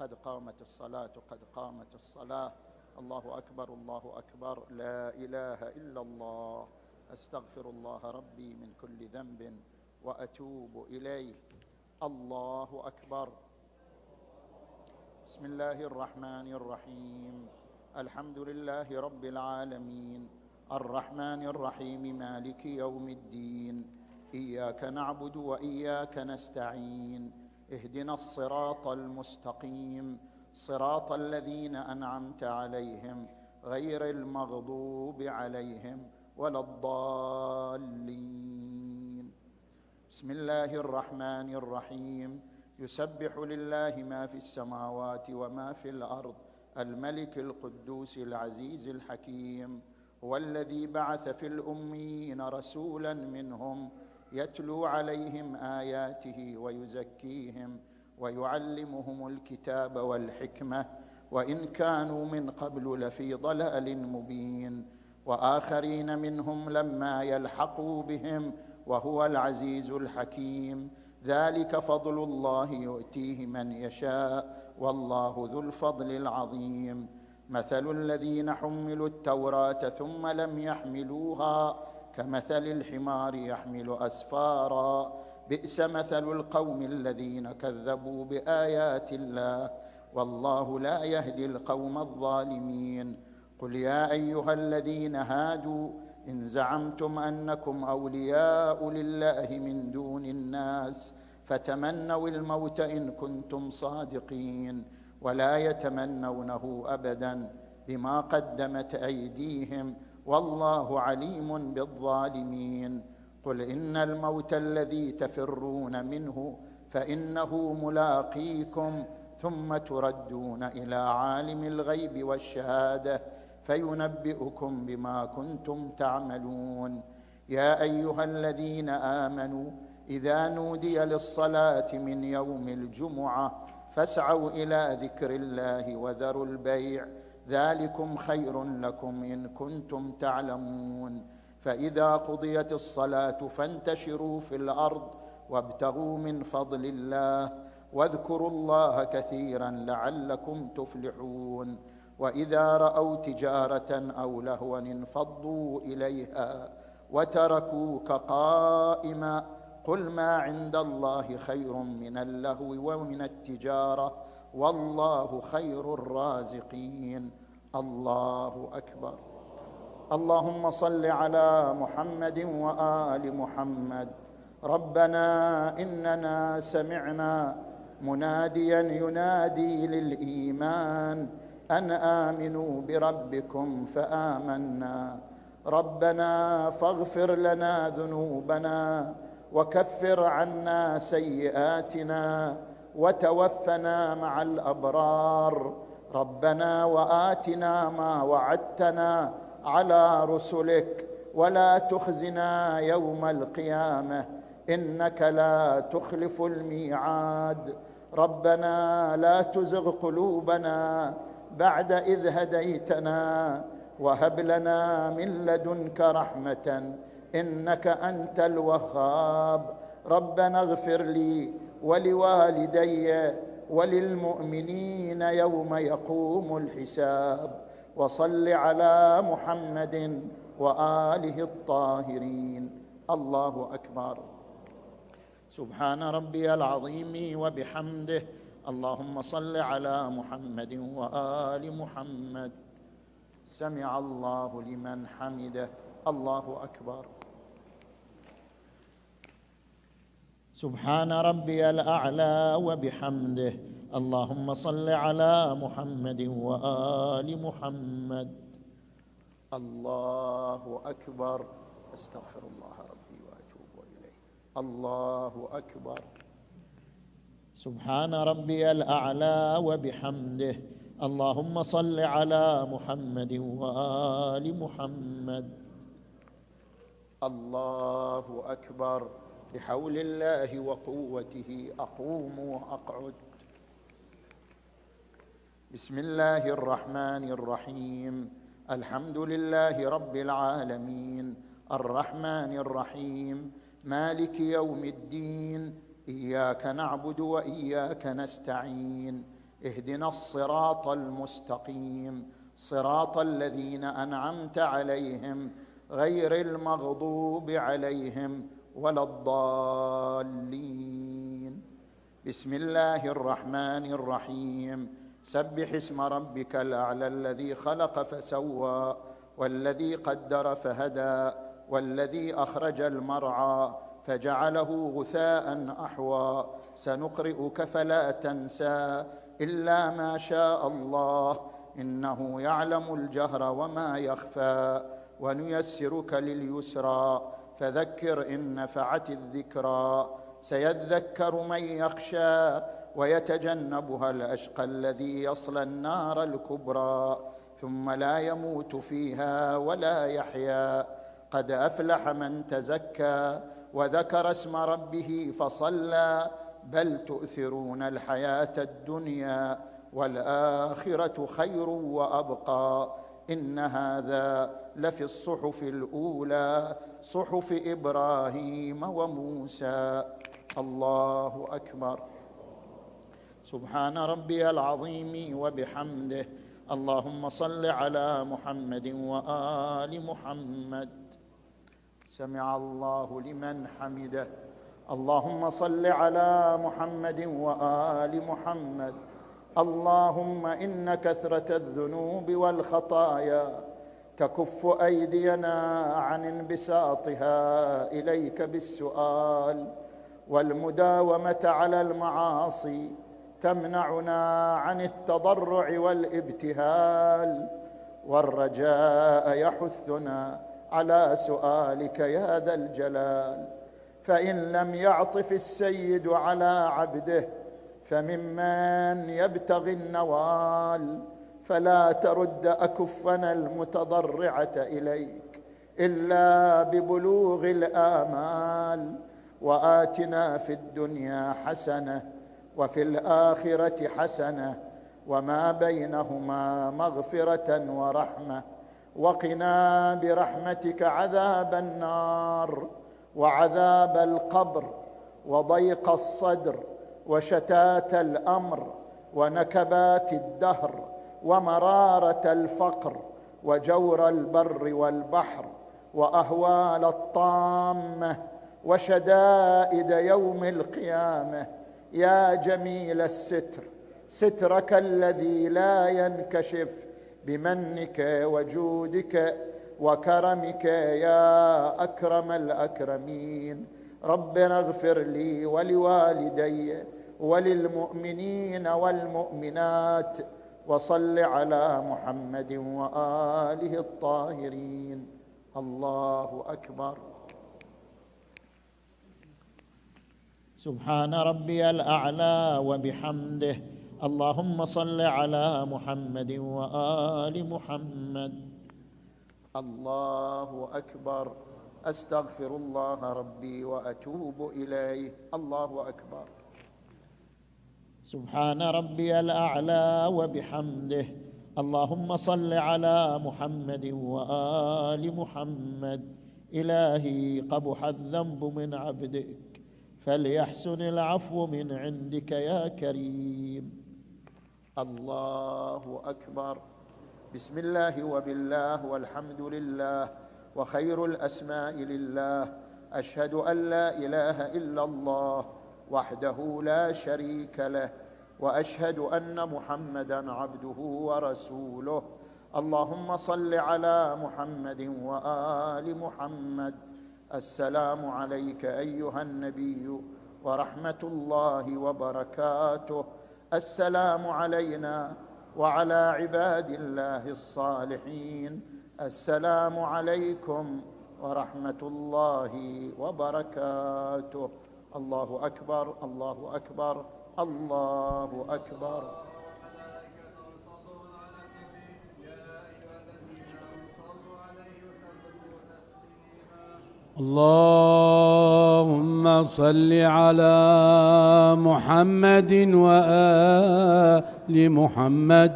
قد قامت الصلاة قد قامت الصلاة. الله أكبر الله أكبر، لا إله إلا الله. أستغفر الله ربي من كل ذنب وأتوب إليه. الله أكبر. بسم الله الرحمن الرحيم. الحمد لله رب العالمين، الرحمن الرحيم، مالك يوم الدين. إياك نعبد وإياك نستعين، اهدنا الصراط المستقيم، صراط الذين أنعمت عليهم غير المغضوب عليهم ولا الضالين. بسم الله الرحمن الرحيم. يسبح لله ما في السماوات وما في الأرض، الملك القدوس العزيز الحكيم. هو الذي بعث في الأميين رسولا منهم يتلو عليهم آياته ويزكيهم ويعلمهم الكتاب والحكمة وإن كانوا من قبل لفي ضلال مبين، وآخرين منهم لما يلحقوا بهم وهو العزيز الحكيم. ذلك فضل الله يؤتيه من يشاء والله ذو الفضل العظيم. مثل الذين حملوا التوراة ثم لم يحملوها كمثل الحمار يحمل أسفارا، بئس مثل القوم الذين كذبوا بآيات الله والله لا يهدي القوم الظالمين. قل يا أيها الذين هادوا إن زعمتم أنكم أولياء لله من دون الناس فتمنوا الموت إن كنتم صادقين، ولا يتمنونه أبدا بما قدمت أيديهم والله عليم بالظالمين. قل إن الموت الذي تفرون منه فإنه ملاقيكم ثم تردون إلى عالم الغيب والشهادة فينبئكم بما كنتم تعملون. يا أيها الذين آمنوا إذا نودي للصلاة من يوم الجمعة فاسعوا إلى ذكر الله وذروا البيع، ذلكم خير لكم إن كنتم تعلمون. فإذا قضيت الصلاة فانتشروا في الأرض وابتغوا من فضل الله واذكروا الله كثيرا لعلكم تفلحون. وإذا رأوا تجارة أو لهوا انفضوا إليها وتركوك قائما، قل ما عند الله خير من اللهو ومن التجارة والله خير الرازقين. الله أكبر. اللهم صل على محمد وآل محمد. ربنا إننا سمعنا مناديا ينادي للإيمان أن آمنوا بربكم فآمنا. ربنا فاغفر لنا ذنوبنا وكفر عنا سيئاتنا وتوفنا مع الأبرار. ربنا وآتنا ما وعدتنا على رسلك ولا تخزنا يوم القيامة إنك لا تخلف الميعاد. ربنا لا تزغ قلوبنا بعد إذ هديتنا وهب لنا من لدنك رحمة إنك أنت الوهاب. ربنا اغفر لي ولوالدي وللمؤمنين يوم يقوم الحساب. وصل على محمد وآله الطاهرين. الله أكبر. سبحان ربي العظيم وبحمده. اللهم صل على محمد وآل محمد. سمع الله لمن حمده. الله أكبر. سبحان ربي الأعلى وبحمده. اللهم صل على محمد وآل محمد. الله أكبر. أستغفر الله ربي وأتوب إليه. الله أكبر. سبحان ربي الأعلى وبحمده. اللهم صل على محمد وآل محمد. الله أكبر. بحول الله وقوته أقوم وأقعد. بسم الله الرحمن الرحيم. الحمد لله رب العالمين، الرحمن الرحيم، مالك يوم الدين. إياك نعبد وإياك نستعين، اهدنا الصراط المستقيم صراط الذين أنعمت عليهم غير المغضوب عليهم ولا الضالين. بسم الله الرحمن الرحيم. سبح اسم ربك الأعلى الذي خلق فسوى والذي قدر فهدى والذي أخرج المرعى فجعله غثاء أحوى سنقرئك فلا تنسى إلا ما شاء الله إنه يعلم الجهر وما يخفى ونيسرك لليسرى فذكر إن نفعت الذكرى سيذكر من يخشى ويتجنبها الأشقى الذي يصلى النار الكبرى ثم لا يموت فيها ولا يحيا قد أفلح من تزكى وذكر اسم ربه فصلى بل تؤثرون الحياة الدنيا والآخرة خير وأبقى إن هذا لفي الصحف الأولى صحف إبراهيم وموسى. الله أكبر. سبحان ربي العظيم وبحمده. اللهم صل على محمد وآل محمد. سمع الله لمن حمده. اللهم صل على محمد وآل محمد. اللهم إن كثرة الذنوب والخطايا تكف أيدينا عن انبساطها إليك بالسؤال، والمداومة على المعاصي تمنعنا عن التضرع والابتهال، والرجاء يحثنا على سؤالك يا ذا الجلال. فإن لم يعطف السيد على عبده فممن يبتغي النوال، فلا ترد أكفنا المتضرعة إليك إلا ببلوغ الآمال. وآتنا في الدنيا حسنة وفي الآخرة حسنة وما بينهما مغفرة ورحمة، وقنا برحمتك عذاب النار وعذاب القبر وضيق الصدر وشتات الأمر ونكبات الدهر ومرارة الفقر وجور البر والبحر وأهوال الطامة وشدائد يوم القيامة. يا جميل الستر، سترك الذي لا ينكشف بمنك وجودك وكرمك يا أكرم الأكرمين. ربنا اغفر لي ولوالدي وللمؤمنين والمؤمنات، وصل على محمد وآله الطاهرين. الله أكبر. سبحان ربي الأعلى وبحمده. اللهم صل على محمد وآل محمد. الله أكبر. أستغفر الله ربي وأتوب إليه. الله أكبر. سبحان ربي الأعلى وبحمده. اللهم صل على محمد وآل محمد. إلهي قبح الذنب من عبدك فليحسن العفو من عندك يا كريم. الله أكبر. بسم الله وبالله والحمد لله وخير الأسماء لله. أشهد أن لا إله إلا الله وحده لا شريك له، وأشهد أن محمدًا عبده ورسوله. اللهم صل على محمد وآل محمد. السلام عليك أيها النبي ورحمة الله وبركاته. السلام علينا وعلى عباد الله الصالحين. السلام عليكم ورحمة الله وبركاته. الله أكبر. الله أكبر. الله أكبر. اللهم صل على محمد وآل محمد.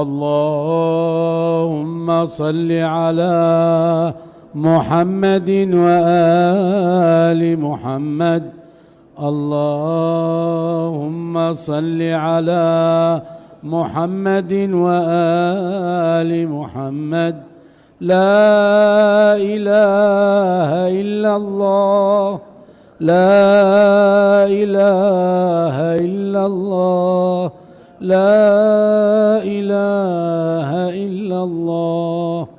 اللهم صل على محمد وآل محمد. اللهم صل على محمد وآل محمد. لا إله إلا الله، لا إله إلا الله، لا إله إلا الله.